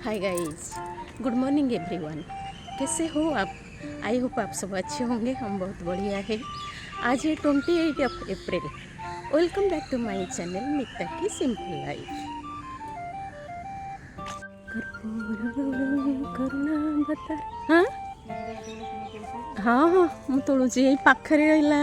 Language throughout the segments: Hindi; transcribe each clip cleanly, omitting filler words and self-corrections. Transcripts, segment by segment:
Hi guys, good morning everyone. कैसे हो आप? आई होप आप सब अच्छे होंगे। हम बहुत बढ़िया है। आज है 28 अप्रैल। Welcome back to my channel Mita की सिंपल लाइफ। हाँ हाँ हाँ ମୁଁ ତୋଳୁଛି। ଏଇ ପାଖରେ ରହିଲା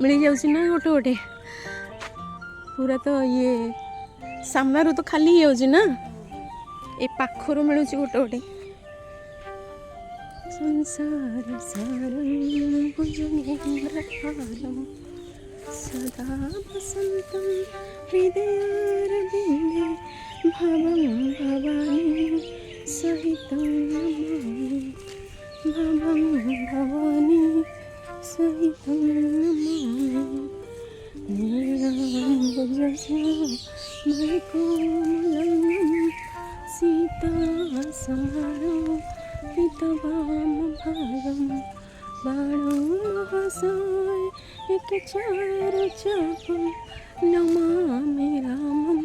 ମିଳିଯାଉଛି ନା ଗୋଟେ ଗୋଟେ। ପୁରା ତ ଇଏ ସାମ୍ନାରୁ ତ ଖାଲି ହେଇଯାଉଛି ନା, ଏ ପାଖରୁ ମିଳୁଛି ଗୋଟେ ଗୋଟେ। संसार सारं भुजगेन्द्रहारं सदा वसन्तं हृदयारविन्दे भवं भवानी सहितं नमामि भवं भवानी सहितं नमामि नीलाम्बुजश्यामलकोमलं सीतासमारो पितवामभागं बाणोमहासाय एकचारुचापं नमामि रामं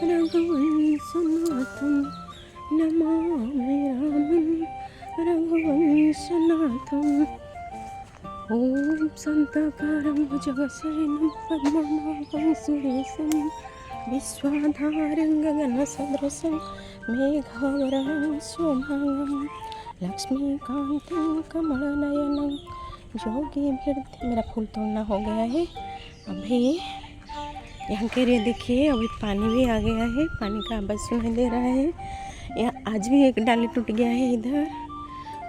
रघुवंशनाथं नमामि रामं रघुवंशनाथम्। ॐ शान्ताकारं भुजगशयनं पद्मनाभं सुरेशं विश्वाधारं गगनसदृशं मेघावरणं शोभांगं लक्ष्मीकान्तं कमलनयनं योगीभिर्ध्य। मेरा फूल तोड़ना हो गया है अभी। यहाँ के लिए देखिए, अभी पानी भी आ गया है। पानी का आवाज़ सुनाई दे रहा है। यहाँ आज भी एक डाली टूट गया है इधर,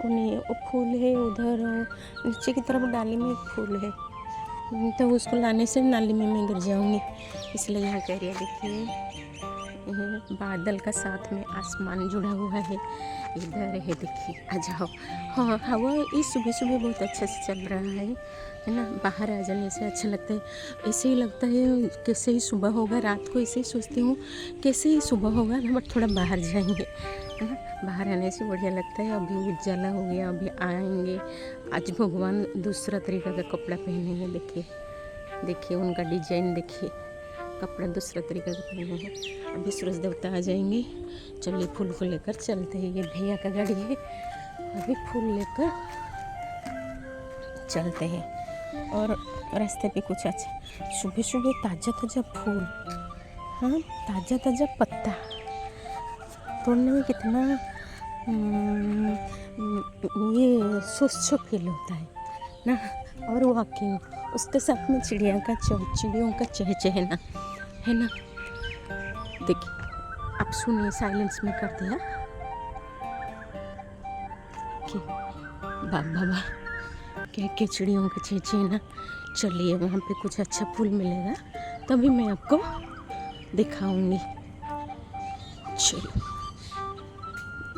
उन्हें वो फूल है उधर नीचे की तरफ डाली में एक फूल है, तो उसको लाने से नाली में मैं गिर जाऊंगी, इसलिए यहाँ कह रही है। देखिए बादल का साथ में आसमान जुड़ा हुआ है इधर है। देखिए आ जाओ। हाँ, हवा इस सुबह सुबह बहुत अच्छा से चल रहा है ना। बाहर आ जाने से अच्छा लगता है। ऐसे ही लगता है कैसे ही सुबह होगा। रात को ऐसे ही सोचती हूँ कैसे ही सुबह होगा ना, बट थोड़ा बाहर जाएंगे है ना। बाहर आने से बढ़िया लगता है। अभी उजाला हो गया, अभी आएंगे। आज भगवान दूसरा तरीका का कपड़ा पहनेंगे। देखिए देखिए उनका डिजाइन देखिए, कपड़ा दूसरा तरीका का पहने हैं। अभी सूरज देवता आ जाएंगे। चलिए फूल को लेकर चलते हैं। ये भैया का गाड़ी है, अभी फूल लेकर चलते हैं। और रास्ते पे कुछ अच्छा सुबह सुबह ताज़ा ताज़ा फूल, हाँ ताज़ा ताज़ा पत्ता तोड़ने में कितना ये स्वच्छ फील होता है ना। और वॉकिंग, उसके साथ में चिड़ियों का चहचहना है ना। देखिए आप सुनिए, साइलेंस में कर दिया कि बाबा क्या चिड़ियों का चहचहना। चलिए वहाँ पे कुछ अच्छा फूल मिलेगा तभी मैं आपको दिखाऊंगी। चलो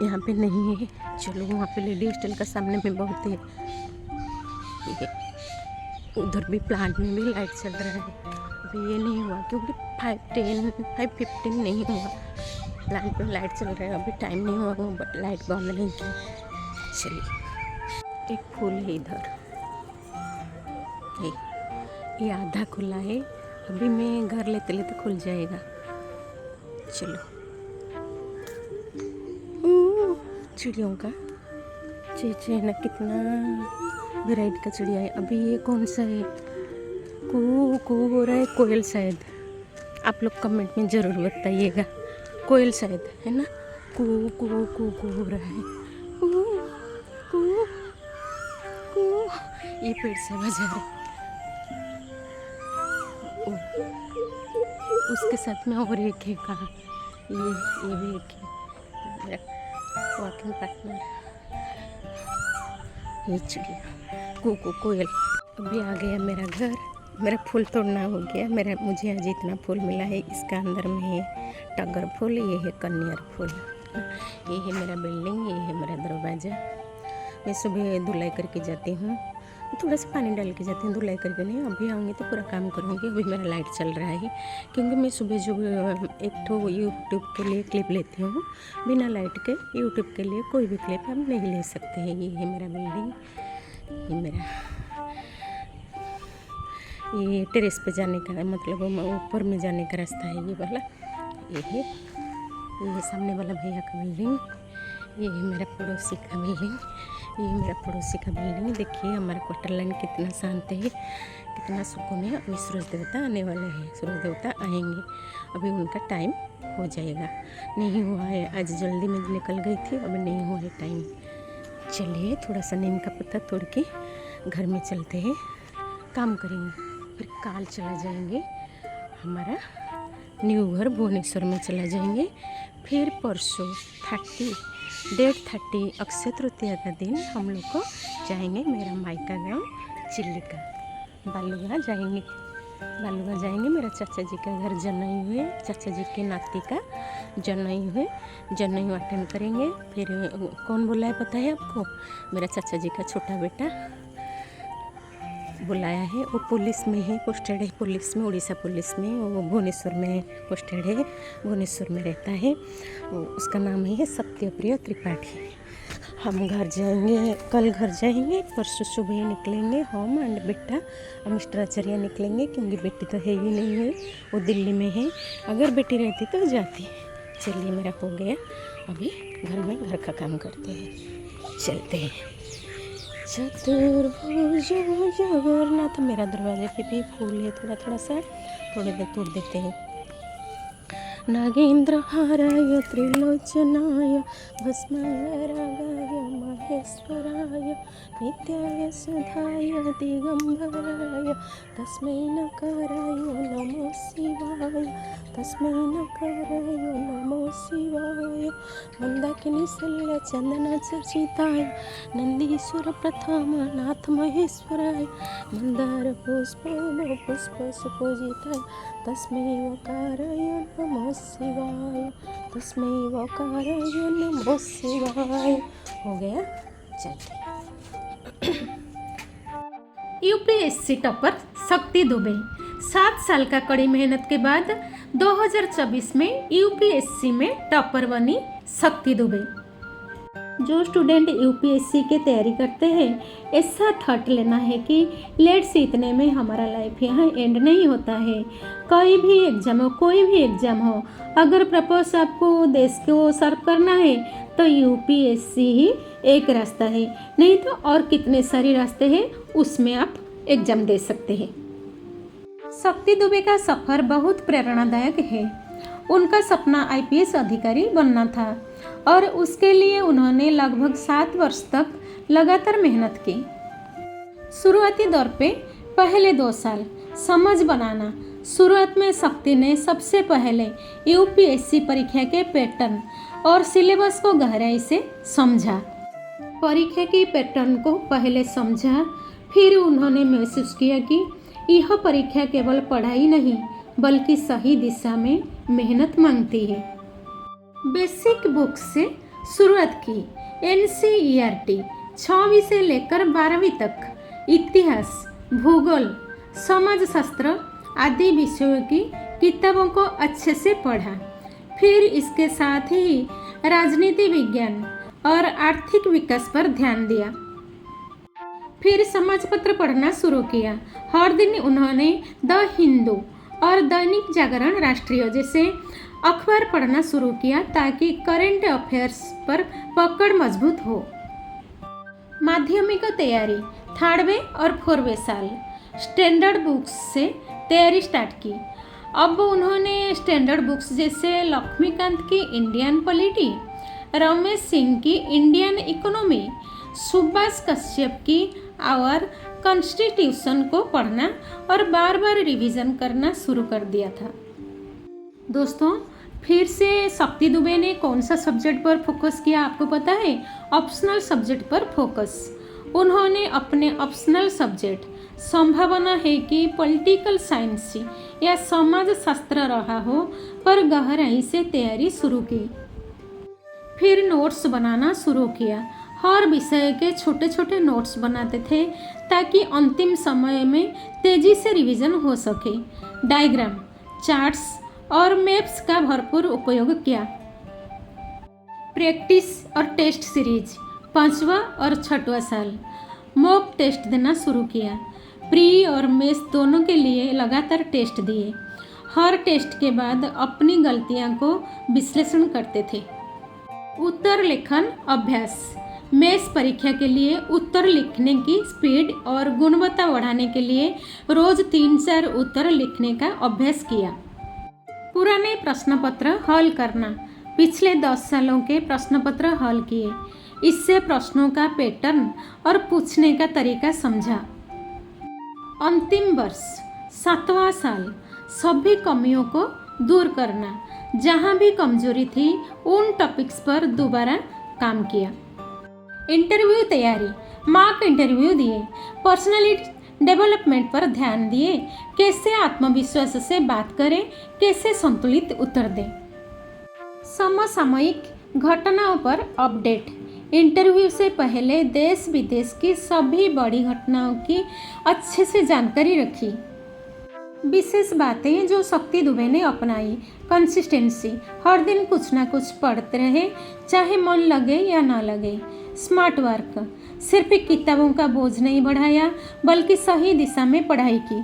यहाँ पे नहीं है, चलो वहाँ पे लेडी हॉस्टल का सामने में बहुत है। ठीक है, उधर भी प्लांट में भी लाइट चल रहा है। अभी ये नहीं हुआ क्योंकि 5:15 नहीं हुआ। प्लांट में लाइट चल रहा है, अभी टाइम नहीं हुआ, बट लाइट बंद नहीं की। चलिए एक फूल है इधर, ये आधा खुला है। अभी मैं घर लेते लेते खुल जाएगा। चलो चिड़ियों का चहचहना, कितना वैरायटी का चिड़िया है। अभी ये कौन सा है? कू कू हो रहा है, कोयल शायद। आप लोग कमेंट में ज़रूर बताइएगा, कोयल शायद है ना। कू कू कू कू हो रहा है, कू कू कू। ये पेड़ से आवाज आ रहा है। उसके साथ में और एक है, कहाँ ये भी एक है मेरा वॉकिंग पार्टनर। ये चिड़िया कोयल। अभी आ गया मेरा घर। मेरा फूल तोड़ना हो गया। मुझे आज इतना फूल मिला है। इसका अंदर में है टगर फूल, ये है कन्यार फूल, ये है मेरा बिल्डिंग, ये है मेरा दरवाज़ा। मैं सुबह धुलाई करके जाती हूँ, थोड़ा सा पानी डाल के जाती हूँ, धुलाई करके नहीं। अभी आऊँगी तो पूरा काम करूँगी। अभी मेरा लाइट चल रहा है क्योंकि मैं सुबह जो एक तो यूट्यूब के लिए क्लिप लेती हूँ, बिना लाइट के यूट्यूब के लिए कोई भी क्लिप हम नहीं ले सकते हैं। ये है मेरा बिल्डिंग, ये मेरा ये टेरेस पे जाने का मतलब ऊपर में जाने का रास्ता है, ये वाला ये है। ये सामने वाला भैया का बिल्डिंग, ये मेरा पड़ोसी का बिल्डिंग, ये मेरा पड़ोसी का बिल्डिंग। देखिए हमारा क्वार्टर लाइन कितना शांत है, कितना सुकून है। अभी सूरज देवता आने वाले हैं, सूरज देवता आएंगे, अभी उनका टाइम हो जाएगा। नहीं हुआ है, आज जल्दी में निकल गई थी, अभी नहीं हुआ है टाइम। चलिए थोड़ा सा नीम का पत्ता तोड़ के घर में चलते हैं, काम करेंगे, फिर काल चला जाएंगे हमारा न्यू घर भुवनेश्वर में चला जाएंगे। फिर परसों 30 अक्षय तृतीया का दिन हम लोग को जाएंगे मेरा मायका गांव चिल्लिका, बालूगांव जाएंगे। बालूगांव जाएंगे, मेरा चाचा जी का घर जनई हुए, चाचा जी के नाती का जनई हुए, जनई अटेंड करेंगे। फिर कौन बुलाया पता है आपको? मेरा चाचा जी का छोटा बेटा बुलाया है, वो पुलिस में है, पोस्टेड है पुलिस में, उड़ीसा पुलिस में, वो भुवनेश्वर में पोस्टेड है, भुवनेश्वर में रहता है। उसका नाम है सत्यप्रिय त्रिपाठी। हम घर जाएंगे, कल घर जाएंगे, परसों सुबह निकलेंगे हम एंड बेटा और मिस्टर आचार्य निकलेंगे, क्योंकि बेटी तो है ही नहीं है, वो दिल्ली में है। अगर बेटी रहती तो जाती। चलिए मेरा हो गया, अभी घर में घर का काम करते हैं, चलते हैं। चतुर्भुज जगन्नाथ, मेरा दरवाजे पे भी फूल है, थोड़ा थोड़ा सा, थोड़ी देर तोड़ देते हैं। नागेंद्र हाराय त्रिलोचनाय भस्माय रागाय महेश्वराय नित्याय सुधाय दिगंबराय तस्मै नकाराय नमो शिवाय, तस्मै नकाराय नमो शिवाय। मंदाकिनी शल्य चंदन चर्चिताय नंदीश्वर प्रथम नाथ महेश्वराय मंदार पुष्प सुपूजिताय तस्मै वकाराय नमो शिवाय, तस्मै वकाराय नमो शिवाय। हो गया, चलते। यूपीएससी टॉपर शक्ति दुबे 7 साल का कड़ी मेहनत के बाद 2024 में यूपीएससी में टॉपर बनी शक्ति दुबे। जो स्टूडेंट यूपीएससी की तैयारी करते हैं, ऐसा थॉट लेना है कि लेट्स इतने में हमारा लाइफ यहाँ एंड नहीं होता है। कोई भी एग्जाम हो, कोई भी एग्जाम हो, अगर पर्पस आपको देश को सर्व करना है तो यूपीएससी ही एक रास्ता है, नहीं तो और कितने सारे रास्ते हैं, उसमें आप एग्जाम दे सकते हैं। शक्ति दुबे का सफ़र बहुत प्रेरणादायक है। उनका सपना आईपीएस अधिकारी बनना था और उसके लिए उन्होंने लगभग 7 वर्ष तक लगातार मेहनत की। शुरुआती दौर पे पहले 2 साल समझ बनाना। शुरुआत में शक्ति ने सबसे पहले यूपीएससी परीक्षा के पैटर्न और सिलेबस को गहराई से समझा। परीक्षा की पैटर्न को पहले समझा, फिर उन्होंने महसूस किया कि यह परीक्षा केवल पढ़ाई नहीं बल्कि सही दिशा में मेहनत मांगती है। बेसिक बुक से शुरुआत की। एनसीईआरटी 6वीं से लेकर 12वीं तक इतिहास, भूगोल, समाजशास्त्र आदि विषयों की किताबों को अच्छे से पढ़ा। फिर इसके साथ ही राजनीति विज्ञान और आर्थिक विकास पर ध्यान दिया। फिर समाजपत्र पढ़ना शुरू किया। हर दिन उन्होंने द हिंदू और दैनिक जागरण राष्ट्रीय जैसे अखबार पढ़ना शुरू किया ताकि करंट अफेयर्स पर पकड़ मजबूत हो। माध्यमिक तैयारी 3वे और 4वें साल स्टैंडर्ड बुक्स से तैयारी स्टार्ट की। अब उन्होंने स्टैंडर्ड बुक्स जैसे लक्ष्मीकांत की इंडियन पॉलिटी, रमेश सिंह की इंडियन इकोनॉमी, सुभाष कश्यप की आवर कॉन्स्टिट्यूशन को पढ़ना और बार बार रिवीजन करना शुरू कर दिया था। दोस्तों, फिर से शक्ति दुबे ने कौन सा सब्जेक्ट पर फोकस किया आपको पता है? ऑप्शनल सब्जेक्ट पर फोकस। उन्होंने अपने ऑप्शनल सब्जेक्ट, संभावना है कि पॉलिटिकल साइंस या समाज शास्त्र रहा हो, पर गहराई से तैयारी शुरू की। फिर नोट्स बनाना शुरू किया। हर विषय के छोटे छोटे नोट्स बनाते थे ताकि अंतिम समय में तेजी से रिवीजन हो सके। डायग्राम, चार्ट्स और मैप्स का भरपूर उपयोग किया। प्रैक्टिस और टेस्ट सीरीज 5वां और 6वां साल मॉक टेस्ट देना शुरू किया। प्री और मेंस दोनों के लिए लगातार टेस्ट दिए। हर टेस्ट के बाद अपनी गलतियों को विश्लेषण करते थे। उत्तर लेखन अभ्यास। मेंस परीक्षा के लिए उत्तर लिखने की स्पीड और गुणवत्ता बढ़ाने के लिए रोज 3-4 उत्तर लिखने का अभ्यास किया। पुराने प्रश्न पत्र हल करना। पिछले 10 सालों के प्रश्न पत्र हल किए। इससे प्रश्नों का पैटर्न और पूछने का तरीका समझा। अंतिम वर्ष 7वां साल, सभी कमियों को दूर करना। जहाँ भी कमजोरी थी उन टॉपिक्स पर दोबारा काम किया। इंटरव्यू तैयारी। मॉक इंटरव्यू दिए। पर्सनालिटी डेवलपमेंट पर ध्यान दिए। कैसे आत्मविश्वास से बात करें, कैसे संतुलित उत्तर दें। समसामयिक घटनाओं पर अपडेट। इंटरव्यू से पहले देश विदेश की सभी बड़ी घटनाओं की अच्छे से जानकारी रखी। विशेष बातें जो शक्ति दुबे ने अपनाई। कंसिस्टेंसी। हर दिन कुछ ना कुछ पढ़ते रहे, चाहे मन लगे या ना लगे। Smart work. सिर्फ किताबों का बोझ नहीं बढ़ाया, बल्कि सही दिशा में पढ़ाई की।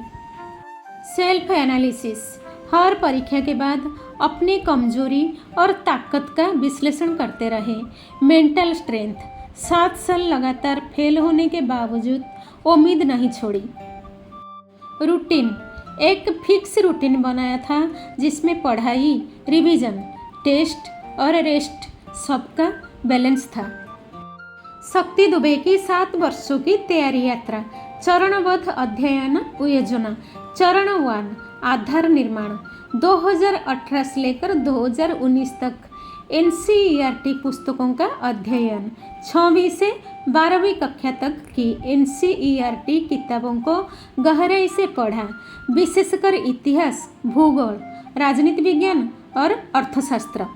Self analysis. हर परीक्षा के बाद अपनी कमजोरी और ताकत का विश्लेषण करते रहे। Mental strength. 7 साल लगातार फेल होने के बावजूद उम्मीद नहीं छोड़ी। रूटीन। एक फिक्स रूटीन बनाया था जिसमें पढ़ाई, रिवीजन, टेस्ट और रेस्ट सबका बैलेंस था। शक्ति दुबे की 7 वर्षों की तैयारी यात्रा। चरणबद्ध अध्ययन योजना। चरण 1 आधार निर्माण। 2018 से लेकर 2019 तक NCERT पुस्तकों का अध्ययन। 6वीं से 12वीं कक्षा तक की NCERT किताबों को गहराई से पढ़ा, विशेषकर इतिहास, भूगोल, राजनीति विज्ञान और अर्थशास्त्र।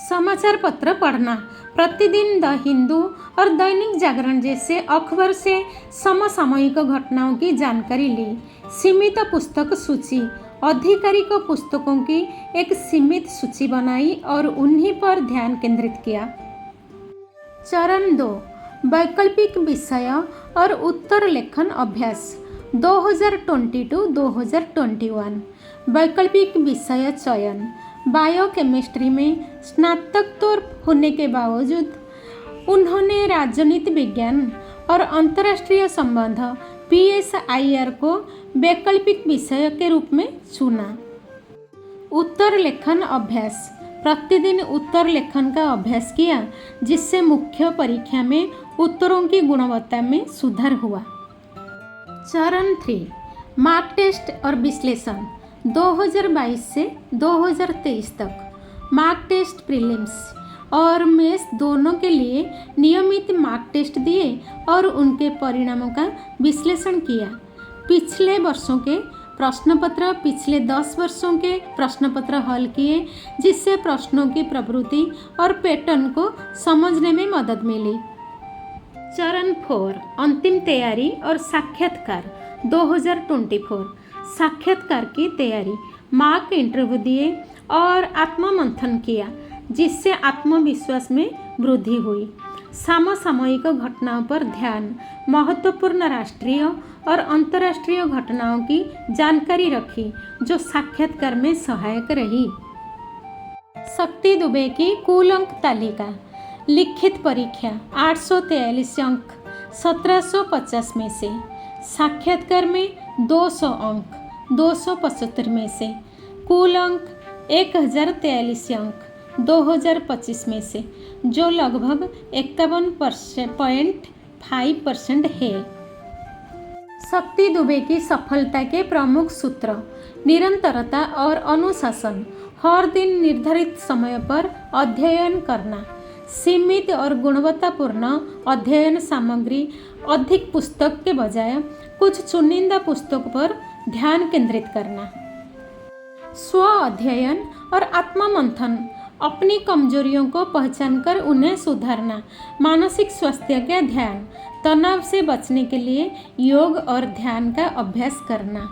समाचार पत्र पढ़ना। प्रतिदिन द हिंदू और दैनिक जागरण जैसे अखबार से समसामयिक घटनाओं की जानकारी ली। सीमित पुस्तक सूची। आधिकारिक पुस्तकों की एक सीमित सूची बनाई और उन्हीं पर ध्यान केंद्रित किया। चरण 2 वैकल्पिक विषय और उत्तर लेखन अभ्यास। 2020-2021 वैकल्पिक विषय चयन। बायोकेमिस्ट्री में स्नातकोत्तर होने के बावजूद उन्होंने राजनीति विज्ञान और अंतर्राष्ट्रीय संबंध PSIR को वैकल्पिक विषय के रूप में चुना। उत्तर लेखन अभ्यास। प्रतिदिन उत्तर लेखन का अभ्यास किया, जिससे मुख्य परीक्षा में उत्तरों की गुणवत्ता में सुधार हुआ। चरण 3 मार्क टेस्ट और विश्लेषण। 2022 से 2023 तक मार्क टेस्ट, प्रीलिम्स और मेंस दोनों के लिए नियमित मार्क टेस्ट दिए और उनके परिणामों का विश्लेषण किया। पिछले वर्षों के प्रश्न पत्र, पिछले 10 वर्षों के प्रश्न पत्र हल किए, जिससे प्रश्नों की प्रवृत्ति और पैटर्न को समझने में मदद मिली। चरण 4 अंतिम तैयारी और साक्षात्कार। 2024 साक्षात्कार की तैयारी। मार्क इंटरव्यू दिए और आत्ममंथन किया, जिससे आत्मविश्वास में वृद्धि हुई। समसामयिक घटनाओं पर ध्यान। महत्वपूर्ण राष्ट्रीय और अंतर्राष्ट्रीय घटनाओं की जानकारी रखी, जो साक्षात्कार में सहायक रही। शक्ति दुबे की कुल अंक तालिका। लिखित परीक्षा 843 अंक 1750 में से। साक्षात्कार में 200 अंक 275 में से। कुल अंक 1043 अंक 2025 में से, जो लगभग 51.5% है। शक्ति दुबे की सफलता के प्रमुख सूत्र। निरंतरता और अनुशासन। हर दिन निर्धारित समय पर अध्ययन करना। सीमित और गुणवत्तापूर्ण अध्ययन सामग्री। अधिक पुस्तक के बजाय कुछ चुनिंदा पुस्तक पर ध्यान केंद्रित करना। स्व अध्ययन और आत्ममंथन। अपनी कमजोरियों को पहचानकर उन्हें सुधारना। मानसिक स्वास्थ्य का ध्यान। तनाव से बचने के लिए योग और ध्यान का अभ्यास करना।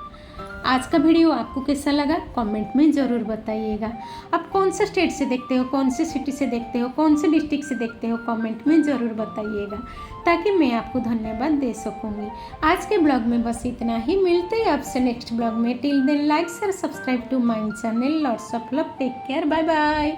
आज का वीडियो आपको कैसा लगा कमेंट में ज़रूर बताइएगा। आप कौन सा स्टेट से देखते हो, कौन से सिटी से देखते हो, कौन से डिस्ट्रिक्ट से देखते हो, कमेंट में ज़रूर बताइएगा ताकि मैं आपको धन्यवाद दे सकूँगी। आज के ब्लॉग में बस इतना ही, मिलते हैं आपसे नेक्स्ट ब्लॉग में। Till then like share subscribe to my channel. Lots of love, take care, bye bye.